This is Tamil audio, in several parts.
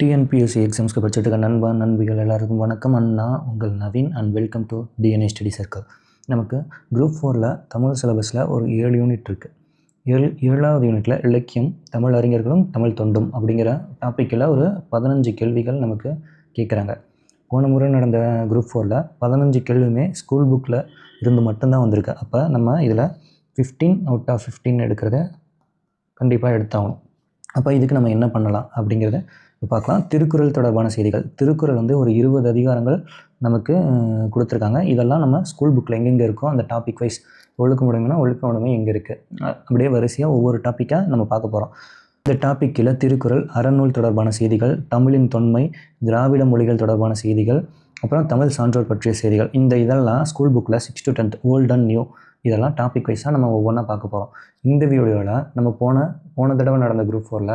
டிஎன்பிஎஸ்சி எக்ஸாம்ஸ்க்கு படிச்சுட்டு இருக்க நண்பிகள் எல்லாருக்கும் வணக்கம். நான் உங்கள் Naveen and welcome to DNA study circle. நமக்கு குரூப் 4ல் தமிழ் சிலபஸில் ஒரு 7 யூனிட் இருக்குது. ஏழாவது யூனிட்டில் இலக்கியம், தமிழ் அறிஞர்களும் தமிழ் தொண்டும் அப்படிங்கிற டாப்பிக்கில் ஒரு 15 கேள்விகள் நமக்கு கேட்குறாங்க. போன முறை நடந்த குரூப் 4ல் 15 கேள்வியுமே ஸ்கூல் புக்கில் இருந்து மட்டும்தான் வந்திருக்கு. அப்போ நம்ம இதில் 15 அவுட் ஆஃப் 15 எடுக்கிறத கண்டிப்பாக எடுத்தாகணும். அப்போ இதுக்கு நம்ம என்ன பண்ணலாம் அப்படிங்கிறத பார்க்கலாம். திருக்குறள் தொடர்பான செய்திகள். திருக்குறள் ஒரு 20 அதிகாரங்கள் நமக்கு கொடுத்துருக்காங்க. இதெல்லாம் நம்ம ஸ்கூல் புக்கில் எங்கெங்கே இருக்கோ அந்த டாபிக் வைஸ் ஒழுக்கமுடைமைனா ஒழுக்கமுடைமை எங்கே இருக்குது, அப்படியே வரிசையாக ஒவ்வொரு டாப்பிக்காக நம்ம பார்க்க போகிறோம். இந்த டாப்பிக்கில் திருக்குறள், அறநூல் தொடர்பான செய்திகள், தமிழின் தொன்மை, திராவிட மொழிகள் தொடர்பான செய்திகள், அப்புறம் தமிழ் சான்றோர் பற்றிய செய்திகள், இதெல்லாம் ஸ்கூல் புக்கில் 6 to 10th old and new இதெல்லாம் டாபிக் வைஸாக நம்ம ஒவ்வொன்றா பார்க்க போகிறோம். இந்த வீடியோவில் நம்ம போன தடவை நடந்த குரூப் 4ல்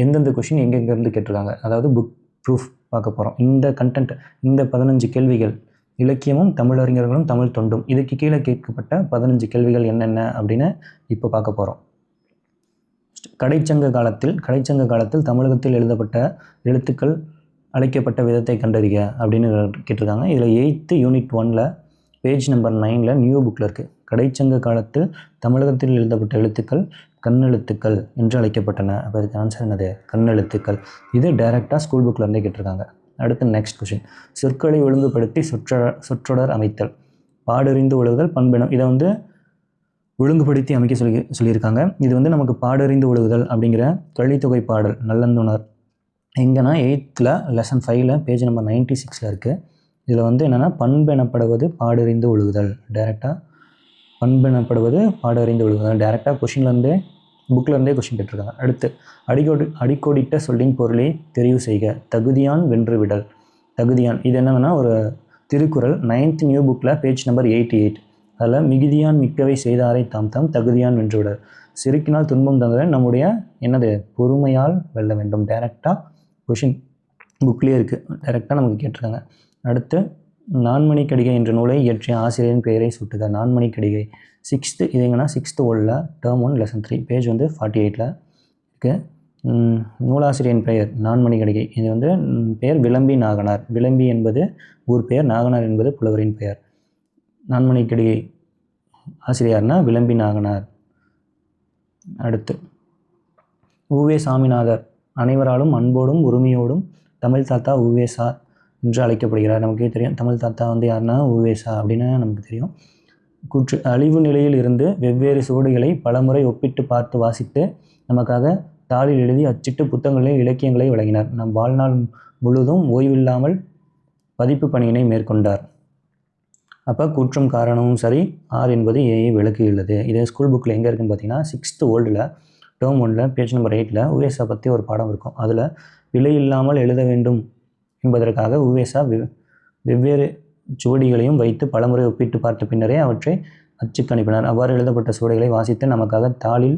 எந்தெந்த கொஷின் எங்கெங்கேருந்து கேட்டிருக்காங்க, அதாவது புக் ப்ரூஃப் பார்க்க போகிறோம். இந்த கண்டென்ட், இந்த 15 கேள்விகள், இலக்கியமும் தமிழறிஞர்களும் தமிழ் தொண்டும், இதுக்கு கீழே கேட்கப்பட்ட 15 கேள்விகள் என்னென்ன அப்படின்னு இப்போ பார்க்க போகிறோம். கடைச்சங்க காலத்தில் தமிழகத்தில் எழுதப்பட்ட எழுத்துக்கள் அழைக்கப்பட்ட விதத்தை கண்டறிக அப்படின்னு கேட்டிருக்காங்க. இதில் 8th யூனிட் 1ல் பேஜ் நம்பர் 9ல் நியூ புக்கில் இருக்குது. கடைச்சங்க காலத்தில் தமிழகத்தில் எழுதப்பட்ட எழுத்துக்கள் கண்ணெழுத்துக்கள் என்று அழைக்கப்பட்டன. அப்போ இதுக்கு ஆன்சர் என்னது? கண்ணெழுத்துக்கள். இது டைரெக்டாக ஸ்கூல் புக்கில் இருந்தே கேட்டிருக்காங்க. அடுத்து நெக்ஸ்ட் கொஷின். சொற்களை ஒழுங்குபடுத்தி சொற்றொடர் அமைத்தல். பாடறிந்து ஒழுகுதல், பண்பினம். இதை ஒழுங்குபடுத்தி அமைக்க சொல்லியிருக்காங்க. இது நமக்கு பாடறிந்து ஒழுகுதல் அப்படிங்கிற கலித்தொகை பாடல் நல்லந்துணர் எங்கன்னா 8th லெசன் 5ல் பேஜ் நம்பர் 96ல் இருக்குது. இதில் என்னென்னா பண்பெனப்படுவது பாடறிந்து ஒழுகுதல். டைரெக்டாக பண்பெனப்படுவது பாடறிந்து ஒழுகுதல். டைரெக்டாக கொஷின்லேருந்தே புக்கிலேருந்தே கொஷின் கேட்டிருக்காங்க. அடுத்து அடிக்கோடிட்ட சொல்லின் பொருளை தெரிவு செய்க. தகுதியான் வென்று விடல். தகுதியான் இது என்னன்னா ஒரு திருக்குறள் 9th நியூ புக்கில் பேஜ் நம்பர் 88. அதில் மிகுதியான் மிக்கவை செய்தாரை தாம் தாம் தகுதியான் வென்று விடல். செருக்கினால் துன்பம் தந்ததை நம்முடைய பொறுமையால் வெல்ல வேண்டும். டைரெக்டாக கொஷின் புக்லேயே இருக்குது. டைரெக்டாக நமக்கு கேட்டிருக்காங்க. அடுத்து நான்மணிக்கடிகை என்ற நூலை இயற்றிய ஆசிரியரின் பெயரை சுட்டுக. நான்மணிக்கடிகை 6th, இது எங்கன்னா 6th ஓல்டில் டேர்ம் 1 லெசன் 3 பேஜ் 48ல் இருக்குது. நூலாசிரியரின் பெயர் நான்மணிக்கடிகை. இது பெயர் விளம்பி நாகனார். விளம்பி என்பது ஊர் பெயர், நாகனார் என்பது புலவரின் பெயர். நான்மணிக்கடிகை ஆசிரியர்னா விளம்பி நாகனார். அடுத்து உவே சாமிநாதர் அனைவராலும் அன்போடும் உரிமையோடும் தமிழ் தாத்தா உவேசா என்று அழைக்கப்படுகிறார். நமக்கே தெரியும் தமிழ் தாத்தா யாருன்னா உவேசா அப்படின்னு நமக்கு தெரியும். கூற்று. அழிவு நிலையில் இருந்து வெவ்வேறு சுவடுகளை பலமுறை ஒப்பிட்டு பார்த்து வாசித்து நமக்காக தாளில் எழுதி அச்சிட்டு புத்தகங்களில் இலக்கியங்களை வழங்கினார். நம் வாழ்நாள் முழுதும் ஓய்வில்லாமல் பதிப்பு பணியினை மேற்கொண்டார். அப்போ கூற்றும் காரணமும் சரி, ஆர் என்பது ஏஐ விளக்கியுள்ளது. இதே ஸ்கூல் புக்கில் எங்கே இருக்குன்னு பார்த்தீங்கன்னா 6th ஓல்டில் டேர்ம் 1ல் பேஜ் நம்பர் 8ல் உவேசா பற்றி ஒரு பாடம் இருக்கும். அதில் விலை இல்லாமல் எழுத வேண்டும் என்பதற்காக உவேசா வெவ்வேறு சுவடிகளையும் வைத்து பலமுறை ஒப்பிட்டு பார்த்த பின்னரே அவற்றை அச்சுக்கு அனுப்பினார். அவ்வாறு எழுதப்பட்ட சுவடிகளை வாசித்து நமக்காக தாளில்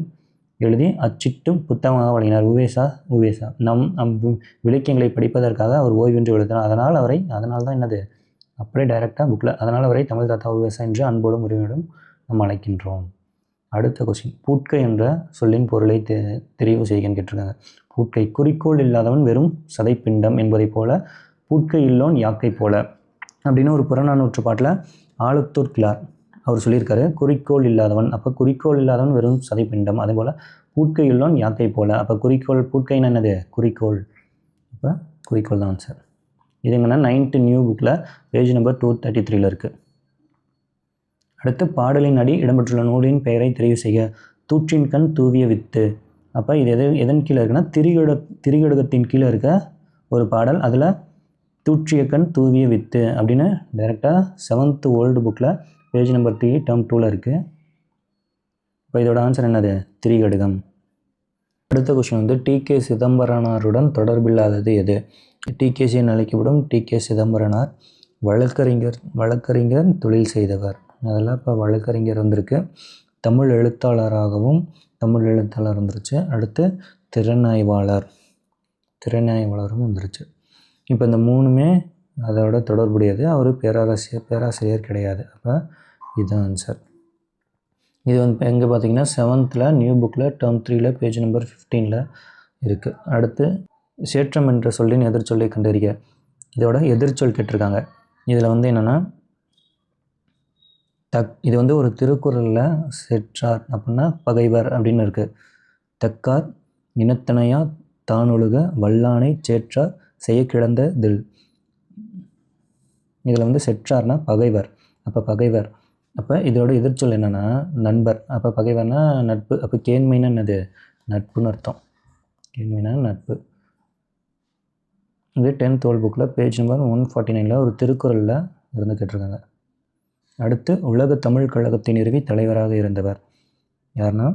எழுதி அச்சிட்டு புத்தகமாக வழங்கினார். உவேசா நம் இலக்கியங்களை படிப்பதற்காக அவர் ஓய்வின்றி எழுதினார். அதனால் தான் அப்படியே டைரெக்டாக புக்கில், அதனால் அவரை தமிழ் தாத்தா உவேசா என்று அன்போடும் உரிமையோடும் நம்ம அழைக்கின்றோம். அடுத்த கொஸ்டின். பூட்கை என்ற சொல்லின் பொருளை தெரிவு செய்கன்னு கேட்டிருக்காங்க. பூட்கை. குறிக்கோள் இல்லாதவன் வெறும் சதைப்பிண்டம் என்பதை போல பூட்கை இல்லோன் யாக்கை போல அப்படின்னு ஒரு புறநானூற்று பாட்டில் ஆலத்தூர் கிளார் அவர் சொல்லியிருக்காரு. குறிக்கோள் இல்லாதவன், அப்போ குறிக்கோள் இல்லாதவன் வெறும் சதைப்பிண்டம், அதே போல் பூட்கை இல்லோன் யாக்கை போல. அப்போ குறிக்கோள், பூட்கைன்னு என்னது? குறிக்கோள். அப்போ குறிக்கோள் தான் ஆன்சர். இதுங்கன்னா 9th நியூ புக்கில் பேஜ் நம்பர் 233ல் இருக்குது. அடுத்து பாடலின் அடி இடம்பெற்றுள்ள நூலின் பெயரை தெரிவு செய்ய. தூற்றின் கண் தூவிய வித்து. அப்போ இது எதன் கீழே இருக்குன்னா திரிகடுகத்தின் கீழே இருக்க ஒரு பாடல். அதில் தூற்றிய கண் தூவிய வித்து அப்படின்னு டைரெக்டாக 7th ஓல்டு புக்கில் பேஜ் நம்பர் 3 டேர்ம் 2ல் இருக்குது. இப்போ இதோட ஆன்சர் என்னது? திரிகடுகம். அடுத்த கொஸ்டின் டிகே சிதம்பரனாருடன் தொடர்பில்லாதது எது? டிகேசி என அழைக்கப்படும் டிகே சிதம்பரனார் வழக்கறிஞர் தொழில் செய்தவர். அதெல்லாம் இப்போ வழக்கறிஞர் வந்திருக்கு. தமிழ் எழுத்தாளராகவும் வந்துருச்சு. அடுத்து திறனாய்வாளரும் வந்துருச்சு. இப்போ இந்த 3மே அதோட தொடர்புடையது. அவர் பேராசிரியர் கிடையாது. அப்போ இதுதான் ஆன்சர். இது எங்கே பார்த்தீங்கன்னா 7th நியூ புக்கில் டேர்ம் 3ல் பேஜ் நம்பர் 15ல் இருக்குது. அடுத்து சேற்றம் என்ற சொல்லின் எதிர்ச்சொல்லை கண்டறிக. இதோட எதிர்ச்சொல் கேட்டிருக்காங்க. இதில் வந்து என்னென்னா இது வந்து ஒரு திருக்குறளில் செற்றார் அப்படின்னா பகைவர் அப்படின்னு இருக்குது. தக்கார் இனத்தனையா தானொழுக வல்லானை சேற்றார் செய்யக்கிடந்த தில். இதில் வந்து செற்றார்னா பகைவர். அப்போ பகைவர். அப்போ இதோட எதிர்ச்சொல் என்னென்னா நண்பர். அப்போ பகைவர்னா நட்பு. அப்போ கேண்மைன்னா என்னது? நட்புன்னு அர்த்தம். கேண்மைனா நட்பு. இது 10th ஓல்ட் புக்கில் பேஜ் நம்பர் 149 ஒரு திருக்குறளில் இருந்து கேட்டிருக்காங்க. அடுத்து உலக தமிழ் கழகத்தை நிறுவி தலைவராக இருந்தவர் யாருன்னா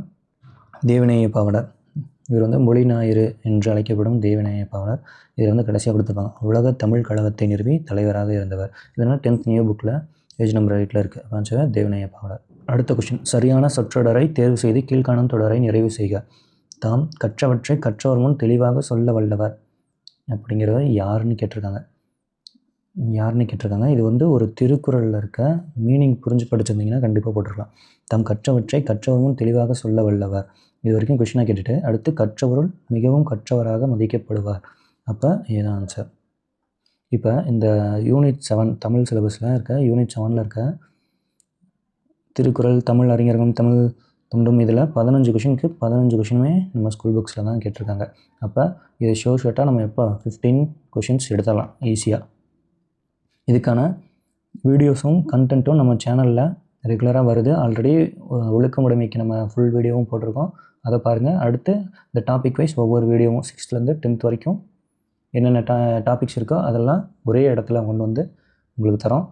தேவநேய பாவாணர். இவர் வந்து மொழி ஞாயிறு என்று அழைக்கப்படும் தேவநேய பாவாணர். இதில் வந்து கடைசியாக கொடுத்துருப்பாங்க உலக தமிழ் கழகத்தை நிறுவி தலைவராக இருந்தவர். இதனால் 10th நியூ புக்கில் பேஜ் நம்பர் 8 இருக்குது. ஆன்சர் தேவநேய பாவாணர். அடுத்த கொஸ்டின், சரியான சொற்றொடரை தேர்வு செய்து கீழ்காணும் தொடரை நிறைவு செய்க. தாம் கற்றவற்றை கற்றவர் முன் தெளிவாக சொல்ல வல்லவர் அப்படிங்கிறவர் யாருன்னு கேட்டிருக்காங்க. இது வந்து ஒரு திருக்குறளில் இருக்க மீனிங் புரிஞ்சு படிச்சிருந்தீங்கன்னா கண்டிப்பாக போட்டிருக்கலாம். தாம் கற்றவற்றை கற்றவர் முன் தெளிவாக சொல்ல வல்லவர். இது வரைக்கும் கொஷினாக கேட்டுட்டு அடுத்து கற்றவருள் மிகவும் கற்றவராக மதிக்கப்படுவார். அப்போ இதுதான் ஆன்சர். இப்போ இந்த யூனிட் 7 தமிழ் சிலபஸில் இருக்க யூனிட் 7 இருக்க திருக்குறள் தமிழ் அறிஞர்களும் தமிழ் துண்டும் இதில் 15 கொஷினுக்கு 15 கொஷினுமே நம்ம ஸ்கூல் புக்ஸில் தான் கேட்டிருக்காங்க. அப்போ இதை ஷோர்ட்டாக நம்ம எப்போ 15 கொஷின்ஸ் எடுத்துடலாம் ஈஸியாக. இதுக்கான வீடியோஸும் கண்டென்ட்டும் நம்ம சேனலில் ரெகுலராக வருது. ஆல்ரெடி ஒழுக்கமுடைமைக்கு நம்ம ஃபுல் வீடியோவும் போட்டிருக்கோம். அதை பாருங்கள். அடுத்து இந்த டாபிக் வைஸ் ஒவ்வொரு வீடியோவும் 6th-லேருந்து 10th வரைக்கும் என்னென்ன டாபிக்ஸ் இருக்கோ அதெல்லாம் ஒரே இடத்துல கொண்டு வந்து உங்களுக்கு தரோம்.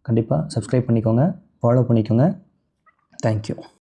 கண்டிப்பாக சப்ஸ்கிரைப் பண்ணிக்கோங்க, ஃபாலோ பண்ணிக்கோங்க. தேங்க்யூ.